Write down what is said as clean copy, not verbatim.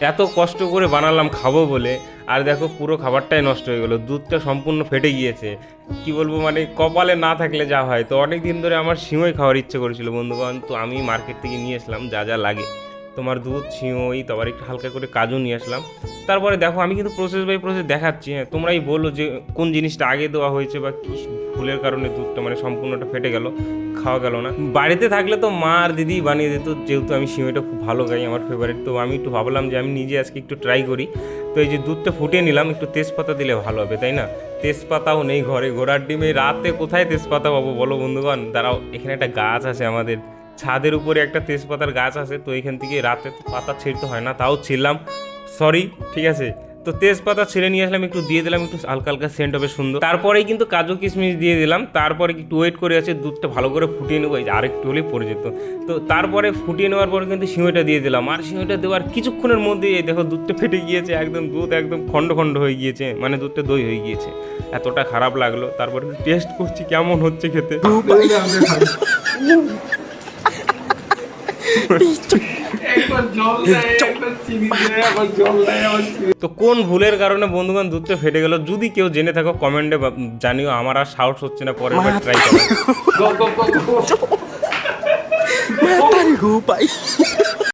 এত কষ্ট করে বানালাম খাবো বলে, আর দেখো পুরো খাবারটাই নষ্ট হয়ে গেলো, দুধটা সম্পূর্ণ ফেটে গিয়েছে। কি বলবো, মানে কপালে না থাকলে যা হয়। তো অনেক দিন ধরে আমার সিমই খাওয়ার ইচ্ছে করেছিল বন্ধুগণ, তো আমি মার্কেট থেকে নিয়ে আসলাম যা যা লাগে, তোমার দুধ, সিমই, তারপর একটু হালকা করে কাজু নিয়ে আসলাম। তারপরে দেখো আমি কিন্তু প্রসেস বাই প্রসেস দেখাচ্ছি, হ্যাঁ তোমরাই বলো যে কোন জিনিসটা আগে দেওয়া হয়েছে বা কী ভুলের কারণে দুধটা মানে সম্পূর্ণটা ফেটে গেল, খাওয়া গেল না। বাড়িতে থাকলে তো মা আর দিদি বানিয়ে দিত, যেহেতু আমি সিমইটা খুব ভালো খাই, আমার ফেভারিট। তো আমি একটু ভাবলাম যে আমি নিজে আজকে একটু ট্রাই করি। তো এই যে দুধটা ফুটিয়ে নিলাম, একটু তেজপাতা দিলে ভালো হবে তাই না? তেজপাতাও নেই ঘরে, ঘোড়ার ডিমে রাতে কোথায় তেজপাতা পাবো বলো বন্ধুগণ? দাঁড়াও, এখানে একটা গাছ আছে আমাদের ছাদের উপরে, একটা তেজপাতার গাছ আছে, তো এখান থেকে রাতে তো পাতা ছিঁড়তে হয় না, তাও ছিঁড়লাম, সরি, ঠিক আছে। তো তেজপাতা ছিঁড়ে নিয়ে আসলাম, একটু দিয়ে দিলাম, একটু হালকা হালকা সেন্ট হবে সুন্দর। তারপরেই কিন্তু কাজু কিশমিশ দিয়ে দিলাম। তারপরে একটু ওয়েট করে আছে, দুধটা ভালো করে ফুটিয়ে নেবো, এই যে আরেকটু হলেই পড়ে যেত। তো তারপরে ফুটিয়ে নেওয়ার পরে কিন্তু সিমইটা দিয়ে দিলাম, আর সিমইটা দেওয়ার কিছুক্ষণের মধ্যেই এই দেখো দুধটা ফেটে গিয়েছে, একদম দুধ একদম খণ্ড খণ্ড হয়ে গিয়েছে, মানে দুধটা দই হয়ে গিয়েছে। এতটা খারাপ লাগলো। তারপরে টেস্ট করছি কেমন হচ্ছে খেতে। তো কোন ভুলের কারণে বন্ধুগণ দুধটা ফেটে গেল, যদি কেউ জেনে থাকো কমেন্টে জানিও, আমার আর সাহস হচ্ছে না পরের বার ট্রাই করার। Matarí, go, pai.